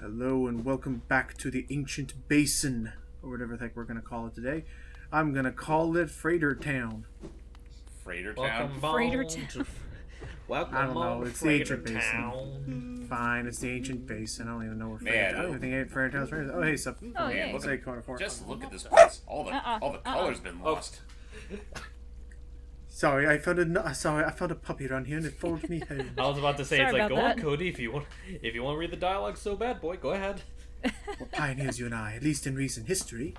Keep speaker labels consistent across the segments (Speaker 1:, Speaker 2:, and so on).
Speaker 1: Hello and welcome back to the Ancient Basin, or whatever the heck we're going to call it today. I'm going to call it Freighter Town.
Speaker 2: Freighter Town?
Speaker 3: Freighter Town.
Speaker 1: I don't know, it's the Ancient Basin. Fine, it's the Ancient Basin. I don't even know where Freighter Town is. I don't think Freighter Town is Freighter. Oh, hey, sup.
Speaker 3: Oh, yeah.
Speaker 2: Just look at this place. All the color's been lost.
Speaker 1: Sorry, I found a puppy around here and it followed me home.
Speaker 4: I was about to say,
Speaker 3: Sorry
Speaker 4: it's like,
Speaker 3: about
Speaker 4: go on,
Speaker 3: that.
Speaker 4: Cody, if you want to read the dialogue so bad, boy, go ahead.
Speaker 1: We're pioneers, you and I, at least in recent history.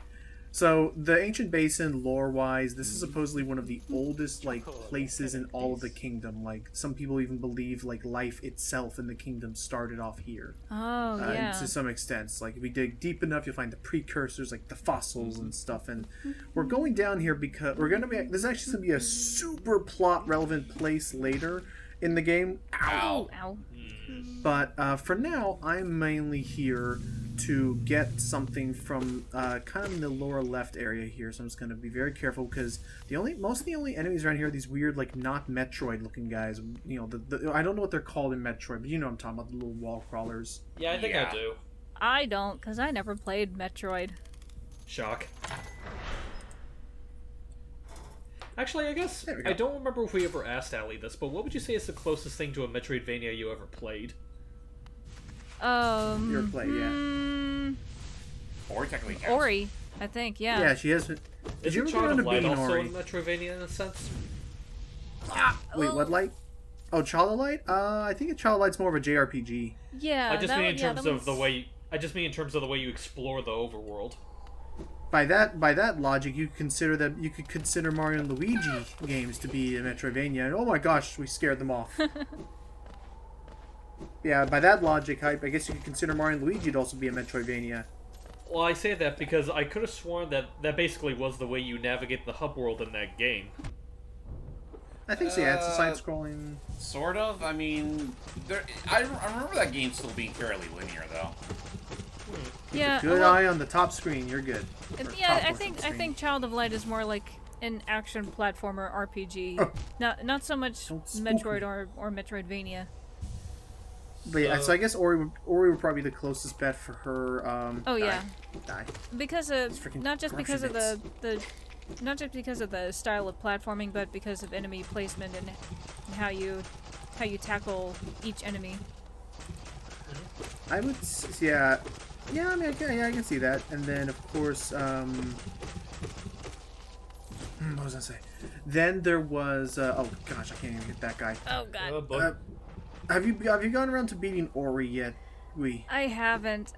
Speaker 1: So, the Ancient Basin, lore-wise, this is supposedly one of the oldest, places in all of the kingdom. Some people even believe, life itself in the kingdom started off here.
Speaker 3: Oh, yeah.
Speaker 1: To some extent. If we dig deep enough, you'll find the precursors, the fossils and stuff. And we're going down here because this is actually going to be a super plot-relevant place later in the game.
Speaker 3: Ow. Ow.
Speaker 1: But for now, I'm mainly here to get something from kind of in the lower left area here, so I'm just going to be very careful because most of the only enemies around here are these weird, not Metroid looking guys. You know, I don't know what they're called in Metroid, but you know what I'm talking about, the little wall crawlers.
Speaker 4: Yeah, I think I do.
Speaker 3: I don't, because I never played Metroid.
Speaker 4: Shock. Actually, I guess,
Speaker 1: There we go.
Speaker 4: I don't remember if we ever asked Allie this, but what would you say is the closest thing to a Metroidvania you ever played?
Speaker 1: Your play, yeah.
Speaker 2: Ori technically counts.
Speaker 3: Ori, I think, yeah.
Speaker 1: Yeah, she has. Did
Speaker 4: Is
Speaker 1: you
Speaker 4: it
Speaker 1: ever
Speaker 4: Child
Speaker 1: get
Speaker 4: of
Speaker 1: into
Speaker 4: Light
Speaker 1: beating
Speaker 4: also
Speaker 1: Ori?
Speaker 4: in Metroidvania in a sense?
Speaker 1: Wait, what light? Oh, Child of Light? I think a Child of Light's more of a JRPG.
Speaker 3: Yeah,
Speaker 4: I just mean in
Speaker 3: yeah,
Speaker 4: terms of the way. I just mean in terms of the way you explore the overworld.
Speaker 1: By that logic, you could consider Mario and Luigi games to be a Metroidvania. And oh my gosh, we scared them off. Yeah, by that logic, I guess you could consider Mario and Luigi to also be a Metroidvania.
Speaker 4: Well, I say that because I could have sworn that basically was the way you navigate the hub world in that game.
Speaker 1: I think so. Yeah, it's a side-scrolling.
Speaker 2: Sort of. I mean, I remember that game still being fairly linear, though.
Speaker 3: Yeah.
Speaker 1: Good eye on the top screen. You're good. Or
Speaker 3: Yeah,
Speaker 1: top
Speaker 3: I
Speaker 1: left of the
Speaker 3: think
Speaker 1: screen.
Speaker 3: Child of Light is more like an action platformer RPG.
Speaker 1: Oh.
Speaker 3: Not so much
Speaker 1: Don't spook
Speaker 3: Metroid
Speaker 1: me.
Speaker 3: or Metroidvania.
Speaker 1: But yeah, so I guess Ori would probably be the closest bet for her.
Speaker 3: Oh, yeah.
Speaker 1: Die.
Speaker 3: Because of
Speaker 1: freaking
Speaker 3: not just because of
Speaker 1: corruption
Speaker 3: not just because of the style of platforming, but because of enemy placement and how you tackle each enemy.
Speaker 1: I would, yeah. Yeah, I mean, I can see that. And then, of course, what was I say? Then there was, oh gosh, I can't even get that guy.
Speaker 3: Oh god.
Speaker 4: But
Speaker 1: Have you gone around to beating Ori yet?
Speaker 3: I haven't.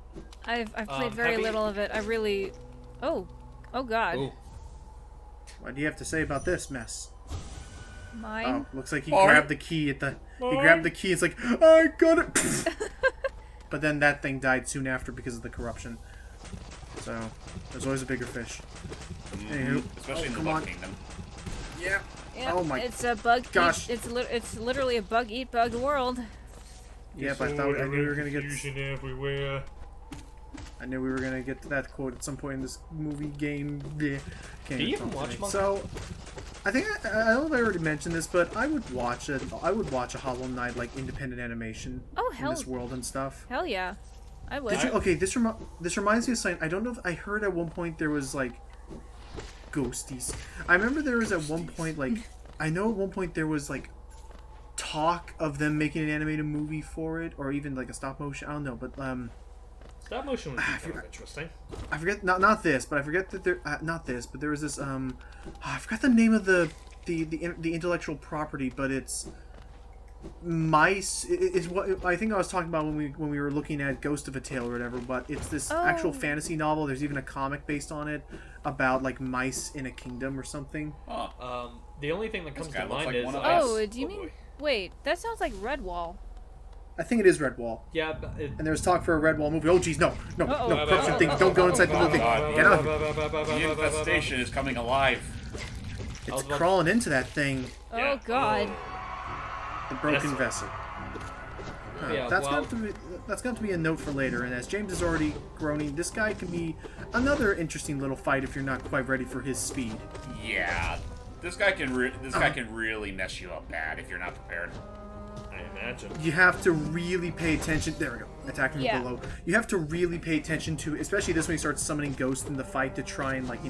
Speaker 3: I've played very
Speaker 4: have you-
Speaker 3: little of it. I really. Oh god.
Speaker 4: Ooh.
Speaker 1: What do you have to say about this mess?
Speaker 3: Mine.
Speaker 1: Oh, looks like he
Speaker 2: Ori.
Speaker 1: grabbed the key at the. He grabbed the key. It's like I got it. But then that thing died soon after because of the corruption. So there's always a bigger fish. Anywho.
Speaker 2: Especially in the
Speaker 1: come
Speaker 2: Bug
Speaker 1: on.
Speaker 2: Kingdom.
Speaker 1: Yeah.
Speaker 3: Yeah,
Speaker 1: Oh my
Speaker 3: It's a bug.
Speaker 1: gosh.
Speaker 3: It's literally a bug eat bug world.
Speaker 1: Yep, I knew we were gonna get.
Speaker 4: everywhere.
Speaker 1: I knew we were gonna get to that quote at some point in this movie game. Bleh. Can't
Speaker 4: Do you
Speaker 1: talk
Speaker 4: even watch
Speaker 1: today.
Speaker 4: manga?
Speaker 1: So, I think I don't know if I already mentioned this, but I would watch it. I would watch a Hollow Knight independent animation
Speaker 3: Oh,
Speaker 1: in
Speaker 3: hell.
Speaker 1: this world and stuff.
Speaker 3: Hell yeah. I would.
Speaker 1: Did you, okay, this reminds me of something. I don't know if I heard at one point there was ghosties. I remember there was at one point I know at one point there was talk of them making an animated movie for it, or even a stop motion. I don't know, but
Speaker 4: Stop motion would be kind of interesting.
Speaker 1: I forget not this, but I forget that there not this, but there was this I forgot the name of the intellectual property, but it's mice. It's what I think I was talking about when we were looking at Ghost of a Tale or whatever. But it's this actual fantasy novel. There's even a comic based on it about mice in a kingdom or something.
Speaker 2: Huh.
Speaker 4: The only thing that comes
Speaker 2: guy
Speaker 4: to
Speaker 2: looks
Speaker 4: mind
Speaker 2: like
Speaker 4: is
Speaker 2: one of
Speaker 3: Oh,
Speaker 2: us.
Speaker 3: do you
Speaker 4: oh,
Speaker 3: mean?
Speaker 4: boy.
Speaker 3: Wait, that sounds like Redwall.
Speaker 1: I think it is Redwall.
Speaker 4: Yeah, but
Speaker 1: And there was talk for a Redwall movie. Oh geez, no,
Speaker 3: Uh-oh.
Speaker 1: corruption things. Don't go inside the little thing. Get out.
Speaker 2: The infestation is coming alive.
Speaker 1: It's crawling into that thing.
Speaker 4: Yeah.
Speaker 3: Oh god.
Speaker 1: The broken
Speaker 4: Yes.
Speaker 1: vessel.
Speaker 4: Yeah,
Speaker 1: That's
Speaker 4: well-
Speaker 1: going to be a note for later. And as James is already groaning, this guy can be another interesting little fight if you're not quite ready for his speed.
Speaker 2: Yeah. This guy can really mess you up bad if you're not prepared.
Speaker 4: imagine.
Speaker 1: You have to really pay attention. There we go. Attacking
Speaker 3: Yeah.
Speaker 1: below. You have to really pay attention to, especially this when he starts summoning ghosts in the fight to try and like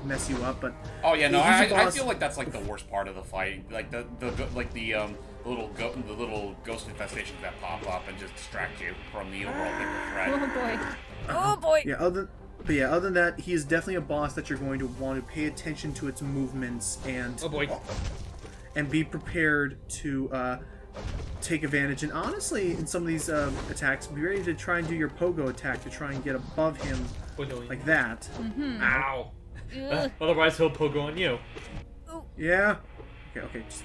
Speaker 1: mess you up. But
Speaker 2: Oh yeah, no,
Speaker 1: he's a
Speaker 2: I
Speaker 1: boss.
Speaker 2: feel like that's like the worst part of the fight, like the little ghost infestations that pop up and just distract you from the overall bigger threat.
Speaker 3: Oh boy. Oh boy.
Speaker 1: Yeah, other than that, he is definitely a boss that you're going to want to pay attention to its movements
Speaker 4: Oh boy.
Speaker 1: and be prepared to take advantage. And honestly, in some of these attacks, be ready to try and do your pogo attack to try and get above him like that.
Speaker 4: Ow.
Speaker 3: Ugh.
Speaker 4: Otherwise, he'll pogo on you.
Speaker 1: Yeah. Okay. Just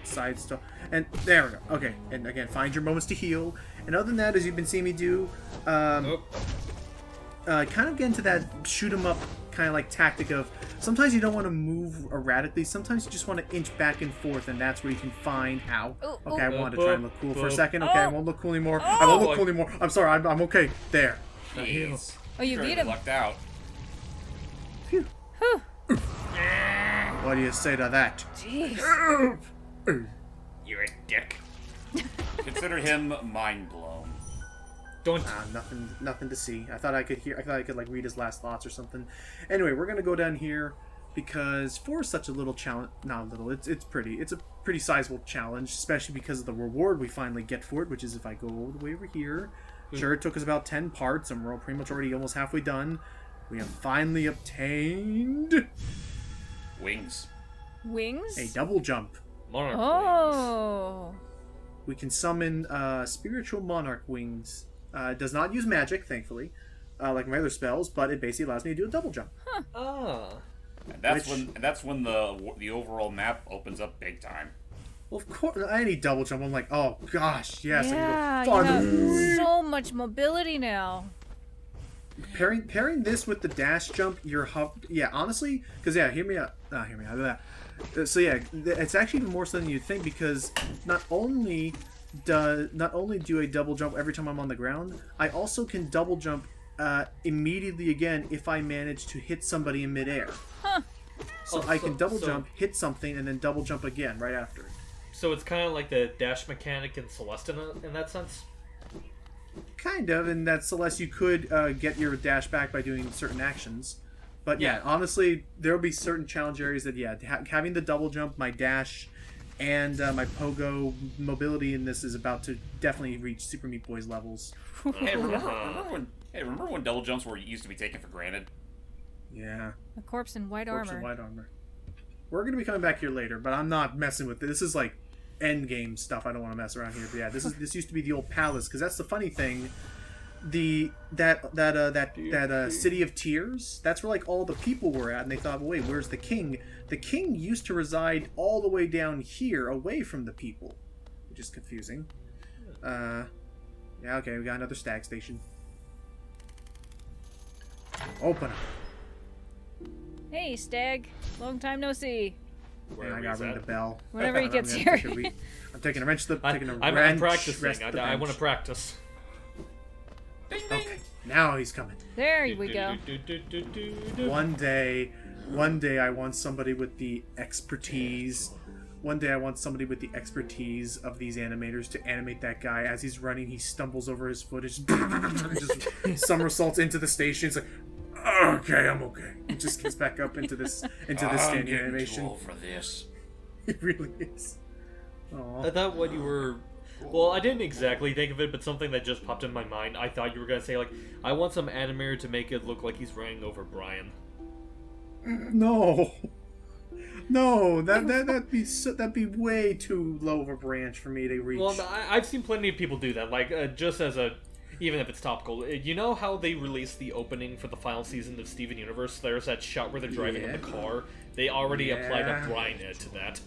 Speaker 1: side stuff. And there we go. Okay. And again, find your moments to heal. And other than that, as you've been seeing me do,
Speaker 4: Oh.
Speaker 1: kind of get into that shoot 'em up kind of like tactic of sometimes you don't want to move erratically, sometimes you just want to inch back and forth, and that's where you can find okay, I wanted to try and look cool for a second. Okay, I won't look cool anymore. I won't look cool anymore. I'm sorry, I'm okay. There.
Speaker 2: Jeez.
Speaker 3: Oh, you
Speaker 2: Sure,
Speaker 3: beat him.
Speaker 2: Lucked out.
Speaker 1: Phew.
Speaker 3: Whew.
Speaker 1: What do you say to that?
Speaker 3: Jeez.
Speaker 4: You're a dick.
Speaker 2: Consider him mind blown.
Speaker 4: Don't.
Speaker 1: Nothing to see. I thought I could like read his last thoughts or something. Anyway, we're gonna go down here because for such a little challenge, not little, it's a pretty sizable challenge, especially because of the reward we finally get for it, which is if I go all the way over here. Sure, it took us about 10 parts, and we're pretty much already almost halfway done. We have finally obtained
Speaker 2: Wings.
Speaker 3: Wings?
Speaker 1: a double jump.
Speaker 4: Monarch
Speaker 3: Oh.
Speaker 1: We can summon spiritual monarch wings. It does not use magic, thankfully, like my other spells, but it basically allows me to do a double jump.
Speaker 4: wings. Ah.
Speaker 2: And that's when the overall map opens up big time.
Speaker 1: Well, of course, any double jump, I'm like, oh gosh, yes,
Speaker 3: Yeah,
Speaker 1: I
Speaker 3: you
Speaker 1: can go
Speaker 3: have
Speaker 1: farther.
Speaker 3: so much mobility now.
Speaker 1: Pairing this with the dash jump, yeah, honestly, because yeah, hear me out. So yeah, it's actually even more so than you'd think, because not only do I double jump every time I'm on the ground, I also can double jump immediately again if I manage to hit somebody in midair.
Speaker 3: Huh.
Speaker 1: So I can double jump, hit something, and then double jump again right after.
Speaker 4: So it's kind of like the dash mechanic in Celeste in that sense?
Speaker 1: Kind of, and that Celeste, you could get your dash back by doing certain actions. But yeah, honestly, there'll be certain challenge areas that, having the double jump, my dash, and my pogo mobility in this is about to definitely reach Super Meat Boy's levels.
Speaker 2: Hey, remember when double jumps were used to be taken for granted?
Speaker 1: Yeah.
Speaker 3: A corpse in white
Speaker 1: Corpse
Speaker 3: armor.
Speaker 1: in white armor. We're going to be coming back here later, but I'm not messing with it. This is like end game stuff. I don't want to mess around here. But yeah, this used to be the old palace, because that's the funny thing. That city of tears, that's where like all the people were at, and they thought, well, wait, where's the king? The king used to reside all the way down here, away from the people, which is confusing. Yeah, okay, we got another stag station. Open up.
Speaker 3: Hey, Stag. Long time no see.
Speaker 1: And I gotta ring the bell.
Speaker 3: Whenever he
Speaker 1: I'm
Speaker 3: gets
Speaker 1: gonna
Speaker 3: here.
Speaker 1: I'm taking a wrench.
Speaker 4: I'm practicing.
Speaker 1: rest the
Speaker 4: I want
Speaker 1: bench.
Speaker 4: to practice.
Speaker 2: Ding, ding.
Speaker 1: Okay, now he's coming.
Speaker 3: There we go.
Speaker 1: One day I want somebody with the expertise. One day I want somebody with the expertise of these animators to animate that guy as he's running. He stumbles over his foot, just somersaults into the station. It's like, okay, I'm okay. He just gets back up into this standing animation.
Speaker 2: Too old for this.
Speaker 1: It really is.
Speaker 4: I thought what you were... Well, I didn't exactly think of it, but something that just popped in my mind. I thought you were going to say, like, I want some animator to make it look like he's running over Brian.
Speaker 1: No, that'd be way too low of a branch for me to reach.
Speaker 4: Well, I've seen plenty of people do that, like, just as a... Even if it's topical. You know how they released the opening for the final season of Steven Universe? There's that shot where they're driving in the car. They already applied a Brian edit to that.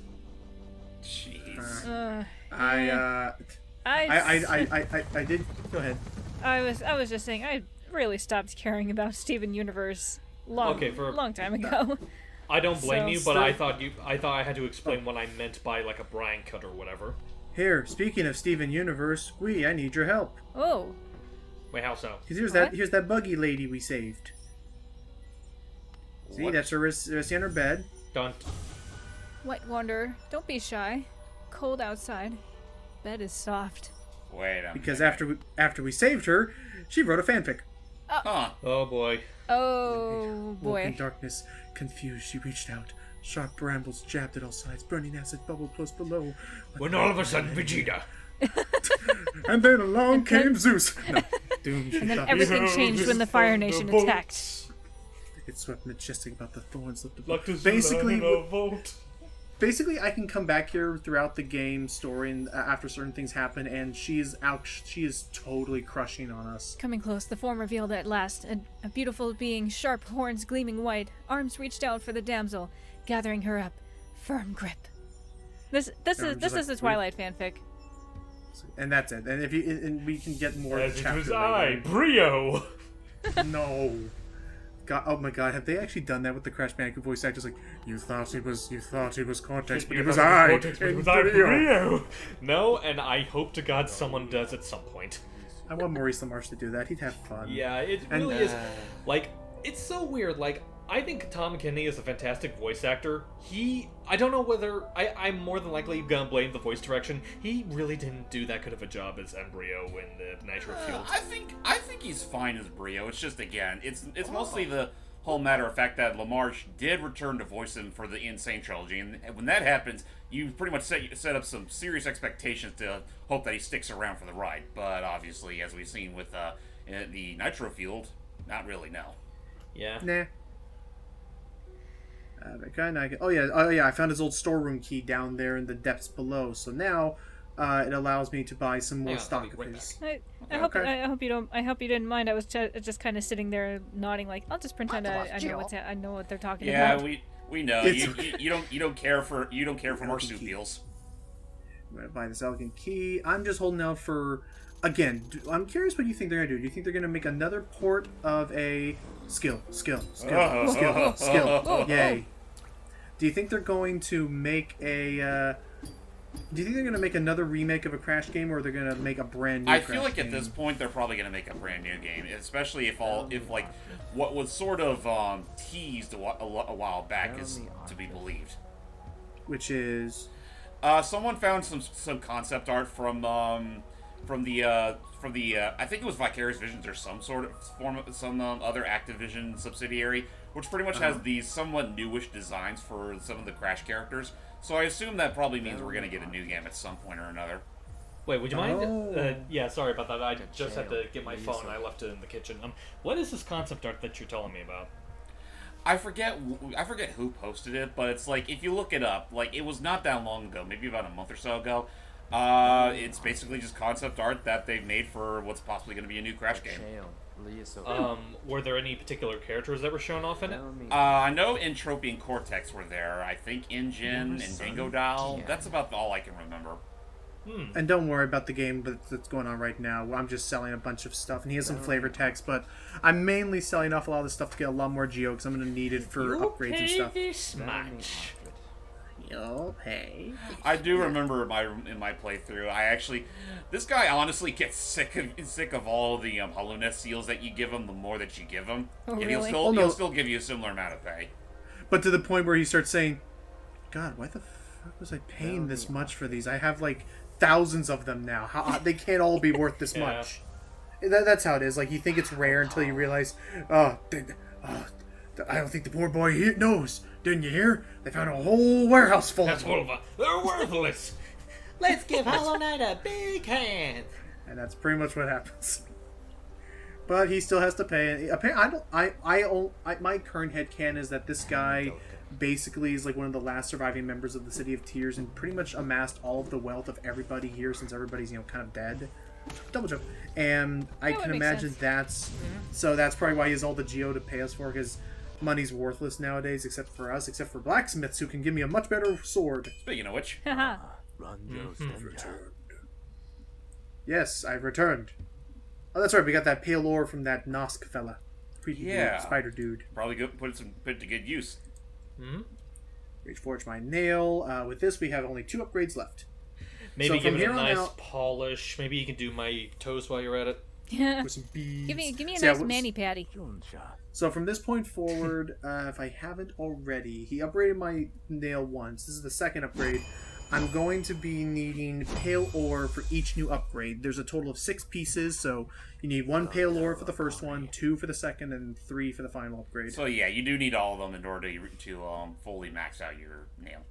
Speaker 2: Jeez.
Speaker 1: I did. Go ahead.
Speaker 3: I was just saying, I really stopped caring about Steven Universe long time ago.
Speaker 4: I don't blame
Speaker 3: So-
Speaker 4: you, but I thought I had to explain what I meant by like a Brian cut or whatever.
Speaker 1: Here, speaking of Steven Universe, I need your help.
Speaker 3: Oh,
Speaker 4: Wait, how so?
Speaker 1: Cause here's
Speaker 3: What?
Speaker 1: that buggy lady we saved. See,
Speaker 2: What?
Speaker 1: that's her on her bed.
Speaker 4: Don't.
Speaker 3: White Wanderer, don't be shy. Cold outside. bed is soft.
Speaker 2: Wait a
Speaker 1: Because
Speaker 2: minute.
Speaker 1: after we saved her, she wrote a fanfic.
Speaker 2: Huh.
Speaker 4: Oh boy.
Speaker 3: Oh
Speaker 1: Woke in
Speaker 3: boy.
Speaker 1: darkness, confused, she reached out. Sharp brambles jabbed at all sides. Burning acid bubbled close below.
Speaker 4: When all of a sudden, Vegeta.
Speaker 1: And then along came Zeus. No, Doom.
Speaker 3: And then everything changed when the Fire Nation attacked.
Speaker 1: It swept majestic about the thorns of the
Speaker 4: Like to
Speaker 1: basically, I can come back here throughout the game story, and after certain things happen, and she is totally crushing on us.
Speaker 3: Coming close, the form revealed at last, a beautiful being, sharp horns gleaming white. Arms reached out for the damsel, gathering her up. Firm grip. This is a Twilight fanfic.
Speaker 1: And that's it. And if you and we can get more.
Speaker 4: As it
Speaker 1: chapter
Speaker 4: was I,
Speaker 1: later.
Speaker 4: Brio.
Speaker 1: No. God, oh my God! Have they actually done that with the Crash Bandicoot voice actors? Like, you thought it was Cortex, but it was I.
Speaker 4: Brio. No, and I hope to God someone does at some point.
Speaker 1: I want Maurice LaMarche to do that. He'd have fun.
Speaker 4: Yeah, it
Speaker 1: And-
Speaker 4: really is. Like, it's so weird. Like, I think Tom McKinney is a fantastic voice actor. I don't know whether I'm more than likely gonna blame the voice direction. He really didn't do that good of a job as Embryo in the Nitro Field.
Speaker 2: I think he's fine as Brio. It's just, again, it's mostly the whole matter of fact that LaMarche did return to voice him for the Insane trilogy, and when that happens, you pretty much set up some serious expectations to hope that he sticks around for the ride. But obviously, as we've seen with in the Nitro Field, not really. No.
Speaker 4: Yeah.
Speaker 1: Nah. Oh yeah, I found his old storeroom key down there in the depths below. So now it allows me to buy some more
Speaker 4: Yeah,
Speaker 1: stock
Speaker 4: I'll
Speaker 1: of
Speaker 4: be right
Speaker 1: his.
Speaker 3: I hope you don't. I hope you didn't mind. I was just kind of sitting there nodding, like I'll just pretend I know what they're talking
Speaker 2: Yeah,
Speaker 3: about.
Speaker 2: we know you don't care for more
Speaker 1: Elegant
Speaker 2: soup
Speaker 1: key.
Speaker 2: deals.
Speaker 1: I'm gonna buy this elegant key. I'm just holding out for. Again, I'm curious what you think they're gonna do. Do you think they're gonna make another port of a skill? Yay. Do you think they're going to make a? Do you think they're going to make another remake of a Crash game, or they're going to make a brand new?
Speaker 2: I
Speaker 1: Crash
Speaker 2: feel like
Speaker 1: game?
Speaker 2: at this point they're probably going to make a brand new game, especially if like what was sort of teased a while back is to be believed.
Speaker 1: Which is
Speaker 2: someone found some concept art from the I think it was Vicarious Visions or some sort of form of some other Activision subsidiary, which pretty much has these somewhat newish designs for some of the Crash characters. So I assume that probably means we're gonna get a new game at some point or another.
Speaker 4: Wait, would you mind?
Speaker 1: Oh.
Speaker 4: Yeah, sorry about that. I just had to get my phone. I left it in the kitchen. What is this concept art that you're telling me about?
Speaker 2: I forget who posted it, but it's like if you look it up, like it was not that long ago, maybe about a month or so ago. It's basically just concept art that they've made for what's possibly going to be a new Crash game.
Speaker 4: Were there any particular characters that were shown off in it?
Speaker 2: I know Entropy and Cortex were there. I think Injin and Dingo Doll. That's about all I can remember.
Speaker 1: And don't worry about the game that's going on right now. I'm just selling a bunch of stuff, and he has some flavor text, but I'm mainly selling off a lot of this stuff to get a lot more geo because I'm going to need it for upgrades and stuff.
Speaker 4: This much.
Speaker 1: You'll pay.
Speaker 2: I do remember in my playthrough, this guy honestly gets sick of all the Hollow Nest seals that you give him. The more that you give him,
Speaker 3: Oh,
Speaker 2: and
Speaker 3: really?
Speaker 2: he'll still give you a similar amount of pay.
Speaker 1: But to the point where he starts saying, "God, why the fuck was I paying this much for these? I have like thousands of them now. How they can't all be worth this
Speaker 4: Yeah.
Speaker 1: much." That's how it is. Like you think it's rare until you realize, I don't think the poor boy here knows. Didn't you hear? They found a whole warehouse full
Speaker 4: That's
Speaker 1: of them.
Speaker 4: full of They're worthless. Let's give Hollow Knight a big hand.
Speaker 1: And that's pretty much what happens. But he still has to pay. Apparently, my current headcanon is that this guy basically is like one of the last surviving members of the City of Tears and pretty much amassed all of the wealth of everybody here since everybody's, kind of dead. Double joke. And I
Speaker 3: That
Speaker 1: can
Speaker 3: would make
Speaker 1: imagine
Speaker 3: sense.
Speaker 1: that's probably why he has all the geo to pay us for, because money's worthless nowadays, except for us, except for blacksmiths who can give me a much better sword.
Speaker 2: Speaking of which,
Speaker 3: Haha.
Speaker 1: Yes, I've returned. Oh, that's right. We got that pale ore from that Nosk fella. Creepy
Speaker 2: Yeah.
Speaker 1: dude, spider dude.
Speaker 2: probably put it to good use.
Speaker 1: Reforge my nail. With this, we have only 2 upgrades left.
Speaker 4: Maybe
Speaker 1: So
Speaker 4: give
Speaker 1: from
Speaker 4: it
Speaker 1: here
Speaker 4: a
Speaker 1: on
Speaker 4: nice
Speaker 1: out-
Speaker 4: polish. Maybe you can do my toes while you're at it.
Speaker 3: Yeah.
Speaker 1: With some beads.
Speaker 3: Give me a
Speaker 1: So, yeah,
Speaker 3: nice mani-patty.
Speaker 1: So from this point forward, if I haven't already, he upgraded my nail once. This is the second upgrade. I'm going to be needing pale ore for each new upgrade. There's a total of 6 pieces, so you need 1 pale ore for the first one, 2 for the second, and 3 for the final upgrade.
Speaker 2: So yeah, you do need all of them in order to fully max out your nail.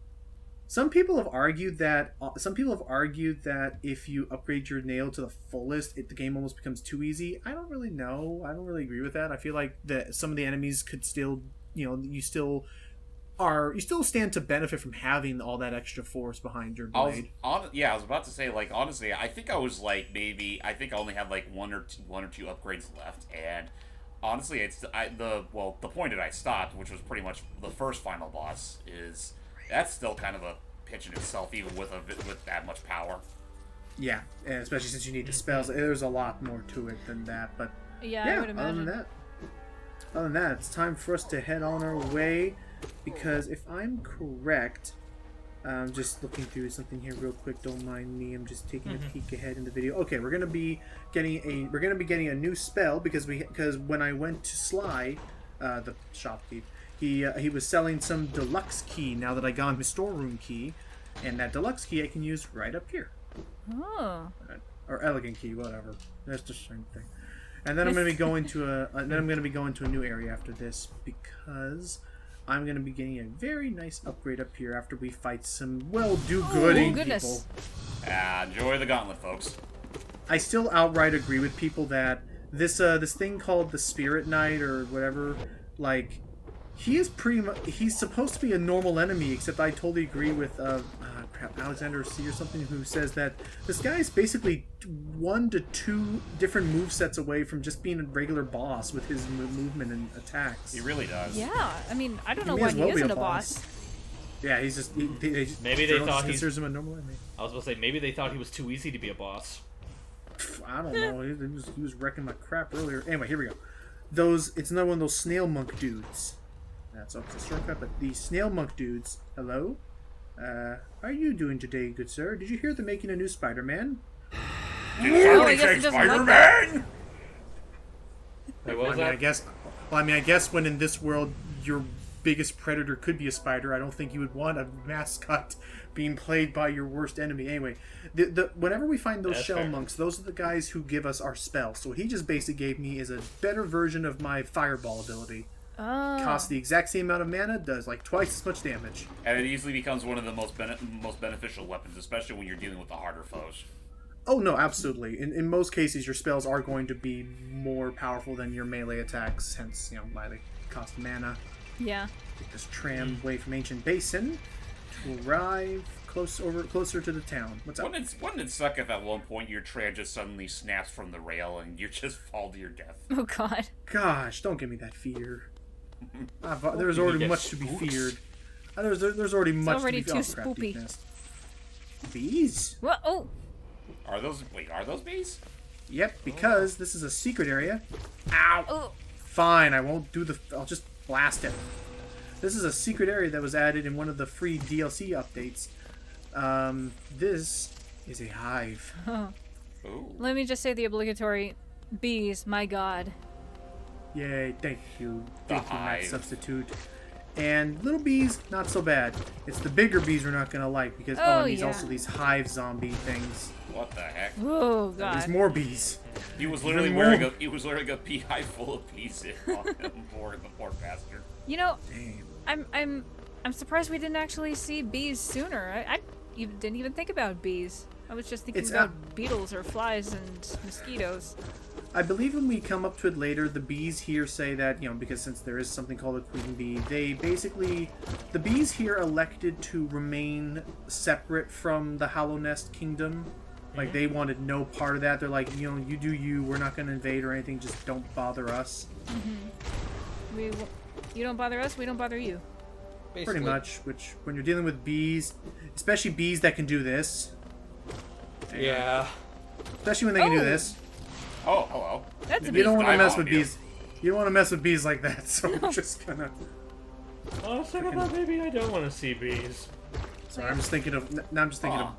Speaker 1: Some people have argued that if you upgrade your nail to the fullest, the game almost becomes too easy. I don't really know. I don't really agree with that. I feel like that some of the enemies could still, you still stand to benefit from having all that extra force behind your blade.
Speaker 2: I was about to say, like, honestly, I think I was like I only had like one or two upgrades left, and honestly, the point that I stopped, which was pretty much the first final boss, that's still kind of a pitch in itself, even with that much power.
Speaker 1: Yeah, and especially since you need the spells. There's a lot more to it than that, but
Speaker 3: Yeah, I would imagine.
Speaker 1: Other than that, it's time for us to head on our way. Because if I'm correct, I'm just looking through something here real quick. Don't mind me. I'm just taking a peek ahead in the video. Okay, we're gonna be getting a new spell because when I went to Sly, the shopkeep, he was selling some deluxe key. Now that I got him his storeroom key, and that deluxe key I can use right up here.
Speaker 3: Oh.
Speaker 1: Or elegant key, whatever. That's the same thing. And then I'm gonna be going to a new area after this because I'm going to be getting a very nice upgrade up here after we fight some do-gooding people.
Speaker 2: Enjoy the gauntlet, folks.
Speaker 1: I still outright agree with people that this thing called the Spirit Knight or whatever, like, he's supposed to be a normal enemy, except I totally agree with Alexander C or something, who says that this guy is basically 1 to 2 different movesets away from just being a regular boss with his movement and attacks.
Speaker 2: He really does.
Speaker 3: Yeah, I mean, I don't know why he isn't a boss.
Speaker 1: Yeah, he's just...
Speaker 4: Maybe they thought he
Speaker 1: considers him a normal enemy.
Speaker 4: I was going to say, maybe they thought he was too easy to be a boss.
Speaker 1: I don't know. He was wrecking my crap earlier. Anyway, here we go. It's another one of those snail monk dudes. That's up to shortcut, but the snail monk dudes. Hello? How are you doing today, good sir? Did you hear they're making a new Spider-Man?
Speaker 2: Did somebody say Spider-Man?
Speaker 4: Wait, what was that?
Speaker 1: I guess when in this world your biggest predator could be a spider, I don't think you would want a mascot being played by your worst enemy. Anyway, whenever we find those shell monks, those are the guys who give us our spells. So what he just basically gave me is a better version of my fireball ability. Costs the exact same amount of mana, does like twice as much damage.
Speaker 2: And it easily becomes one of the most beneficial weapons, especially when you're dealing with the harder foes.
Speaker 1: Oh no, absolutely. In most cases, your spells are going to be more powerful than your melee attacks, hence, why they cost mana.
Speaker 3: Yeah.
Speaker 1: Take this tram away from Ancient Basin to arrive closer to the town. What's up?
Speaker 2: Wouldn't it suck if at one point your tram just suddenly snaps from the rail and you just fall to your death?
Speaker 3: Oh god.
Speaker 1: Gosh, don't give me that fear. There's already much to be feared. There's already much to be feared.
Speaker 3: It's already too spoopy.
Speaker 1: Bees?
Speaker 3: What? Oh!
Speaker 2: Are those bees?
Speaker 1: Yep, because this is a secret area. Ow!
Speaker 3: Oh.
Speaker 1: Fine, I won't do I'll just blast it. This is a secret area that was added in one of the free DLC updates. This is a hive.
Speaker 2: Ooh.
Speaker 3: Let me just say the obligatory bees, my god.
Speaker 1: Yay, thank you.
Speaker 2: The
Speaker 1: Thank you, Matt
Speaker 2: hive.
Speaker 1: Substitute. And little bees, not so bad. It's the bigger bees we're not gonna like because
Speaker 3: Oh,
Speaker 1: and these
Speaker 3: yeah.
Speaker 1: also these hive zombie things.
Speaker 2: What the heck?
Speaker 3: Oh
Speaker 1: There's
Speaker 3: god.
Speaker 1: more bees.
Speaker 2: He was literally wearing a beehive full of bees on him, poor bastard.
Speaker 3: You know,
Speaker 1: Damn.
Speaker 3: I'm surprised we didn't actually see bees sooner. I didn't even think about bees. I was just thinking
Speaker 1: It's
Speaker 3: about beetles or flies and mosquitoes.
Speaker 1: I believe when we come up to it later, the bees here say that, because since there is something called a queen bee, the bees here elected to remain separate from the Hollow Nest Kingdom. Like, they wanted no part of that. They're like, you do you, we're not going to invade or anything, just don't bother us.
Speaker 3: You don't bother us, we don't bother you.
Speaker 4: Basically.
Speaker 1: Pretty much, which, when you're dealing with bees, especially bees that can do this.
Speaker 4: Yeah.
Speaker 1: Especially when they can do
Speaker 3: Oh.
Speaker 1: this.
Speaker 2: Oh, hello.
Speaker 3: That's a
Speaker 1: You
Speaker 3: bee.
Speaker 1: don't want to
Speaker 2: dive
Speaker 1: mess
Speaker 2: on
Speaker 1: with
Speaker 2: you.
Speaker 1: bees. You don't want to mess with bees like that, so we're just gonna...
Speaker 4: I was thinking about maybe I don't want to see bees.
Speaker 1: Sorry, I'm just thinking of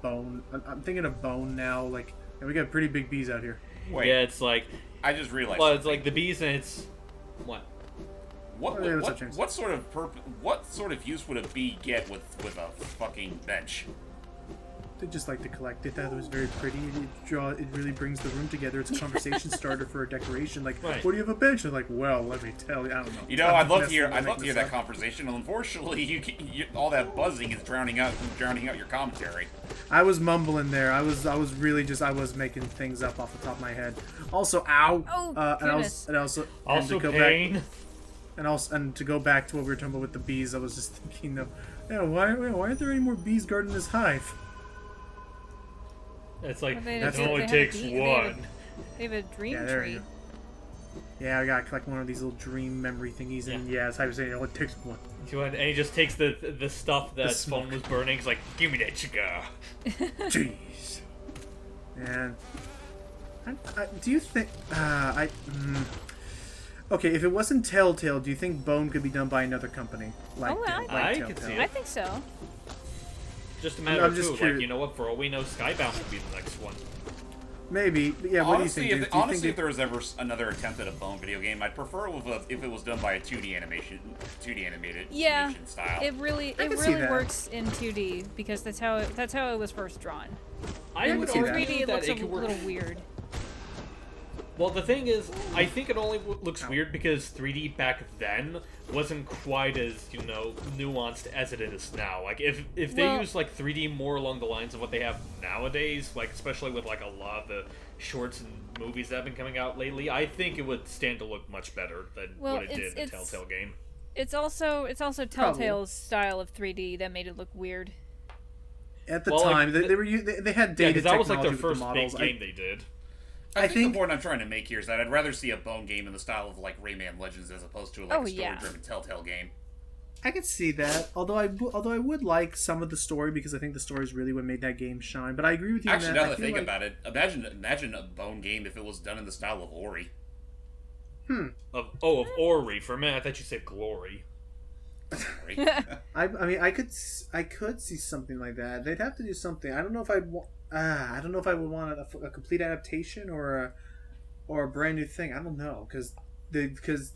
Speaker 1: bone. I'm thinking of bone now. Like, and we got pretty big bees out here.
Speaker 2: Wait,
Speaker 4: Yeah, it's like,
Speaker 2: I just realized.
Speaker 4: well, it's like the bees and it's what?
Speaker 2: What sort of use would a bee get with a fucking bench?
Speaker 1: They just like to collect. They thought it was very pretty. It really brings the room together. It's a conversation starter for a decoration. Like,
Speaker 4: Right.
Speaker 1: what do you have a bench? They're like, well, let me tell you. I don't know.
Speaker 2: You know, I'd love to hear
Speaker 1: This
Speaker 2: that
Speaker 1: up.
Speaker 2: conversation. Unfortunately, all that buzzing is drowning out your commentary.
Speaker 1: I was mumbling there. I was making things up off the top of my head. Also, ow.
Speaker 3: Oh, goodness.
Speaker 4: Also
Speaker 1: to go
Speaker 4: pain.
Speaker 1: back, and to go back to what we were talking about with the bees, I was just thinking of, why aren't there any more bees guarding this hive?
Speaker 4: It's like,
Speaker 3: Well,
Speaker 4: it only takes one.
Speaker 3: They have a dream
Speaker 1: Yeah, there
Speaker 3: tree.
Speaker 1: you go. Yeah, I gotta collect one of these little dream memory thingies, and as I was saying, it only takes one.
Speaker 4: And he just takes the stuff that
Speaker 1: smoke.
Speaker 4: phone was burning. He's like, give me that cigar.
Speaker 1: Jeez. And do you think okay, if it wasn't Telltale, do you think Bone could be done by another company? Like,
Speaker 3: Oh,
Speaker 1: like
Speaker 4: I
Speaker 1: Telltale?
Speaker 4: could see it.
Speaker 3: I think so.
Speaker 4: Just a matter
Speaker 1: I'm
Speaker 4: of
Speaker 1: just
Speaker 4: two.
Speaker 1: curious.
Speaker 4: Like, you know what? For all we know, Skybound will be the next one.
Speaker 1: Maybe. But yeah, what
Speaker 2: Honestly,
Speaker 1: do you think? Do you
Speaker 2: honestly,
Speaker 1: think
Speaker 2: if there was ever another attempt at a Bone video game, I'd prefer if it was done by a 2D animated
Speaker 3: Yeah,
Speaker 2: animation style.
Speaker 3: it really
Speaker 1: can see that.
Speaker 3: works in 2D because that's how it was first drawn.
Speaker 4: I would
Speaker 1: see that.
Speaker 4: argue
Speaker 3: 3D it
Speaker 4: that
Speaker 3: looks
Speaker 4: it
Speaker 3: a
Speaker 4: could work.
Speaker 3: little weird.
Speaker 4: Well, the thing is, I think it only looks weird because 3D back then wasn't quite as, nuanced as it is now. Like, if they
Speaker 3: Well-
Speaker 4: use, like, 3D more along the lines of what they have nowadays, like, especially with, like, a lot of the shorts and movies that have been coming out lately, I think it would stand to look much better than
Speaker 3: Well,
Speaker 4: what it did in the
Speaker 3: it's-
Speaker 4: Telltale game.
Speaker 3: It's also Telltale's style of 3D that made it look weird.
Speaker 1: at the
Speaker 4: Well, like,
Speaker 1: time they had
Speaker 4: Yeah,
Speaker 1: dated
Speaker 4: because that was, like,
Speaker 1: technology
Speaker 4: their
Speaker 1: with
Speaker 4: first
Speaker 1: the models.
Speaker 4: big game they did.
Speaker 2: I think
Speaker 1: think-
Speaker 2: the point I'm trying to make here is that I'd rather see a Bone game in the style of like Rayman Legends as opposed to like
Speaker 3: Oh,
Speaker 2: a
Speaker 3: yeah.
Speaker 2: story-driven Telltale game.
Speaker 1: I could see that. Although I would like some of the story because I think the story is really what made that game shine. But I agree with you.
Speaker 2: Actually,
Speaker 1: in
Speaker 2: now
Speaker 1: that
Speaker 2: that I
Speaker 1: feel
Speaker 2: think
Speaker 1: like,
Speaker 2: about it, imagine a Bone game if it was done in the style of Ori.
Speaker 4: Of Ori. For a minute, I thought you said Glory.
Speaker 2: Ori.
Speaker 1: I mean, I could see something like that. They'd have to do something. I don't know if I don't know if I would want a complete adaptation or a brand new thing. I don't know because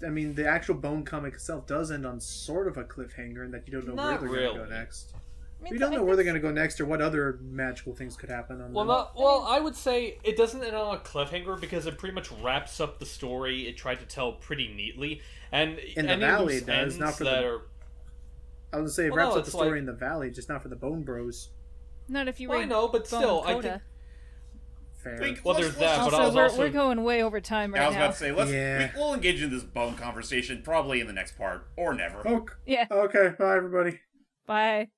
Speaker 1: I mean the actual Bone comic itself does end on sort of a cliffhanger, and that you don't know
Speaker 4: Not
Speaker 1: where they're going to
Speaker 4: really.
Speaker 1: go next.
Speaker 3: I mean,
Speaker 1: We don't
Speaker 3: I
Speaker 1: know where
Speaker 3: think-
Speaker 1: they're going to go next or what other magical things could happen on them.
Speaker 4: Well, I would say it doesn't end on a cliffhanger because it pretty much wraps up the story it tried to tell pretty neatly. And
Speaker 1: In the
Speaker 4: any
Speaker 1: Valley,
Speaker 4: loose
Speaker 1: it does,
Speaker 4: ends
Speaker 1: not for
Speaker 4: that
Speaker 1: the-
Speaker 4: are.
Speaker 1: I was going to say it
Speaker 4: Well,
Speaker 1: wraps
Speaker 4: no,
Speaker 1: up the
Speaker 4: it's
Speaker 1: story
Speaker 4: like-
Speaker 1: in the Valley, just not for the Bone Bros.
Speaker 3: Not if you
Speaker 4: Well,
Speaker 3: read
Speaker 4: I know, but
Speaker 3: Bone
Speaker 4: still, I
Speaker 3: Coda.
Speaker 4: think.
Speaker 1: Fair.
Speaker 4: Well, there's that, but I
Speaker 3: Also,
Speaker 4: was
Speaker 3: we're
Speaker 4: also.
Speaker 3: going way over time right
Speaker 2: I was
Speaker 3: now.
Speaker 2: about to say
Speaker 1: Yeah.
Speaker 2: we'll engage in this Bone conversation probably in the next part or never.
Speaker 1: Okay.
Speaker 3: Yeah.
Speaker 1: Okay. Bye, everybody.
Speaker 3: Bye.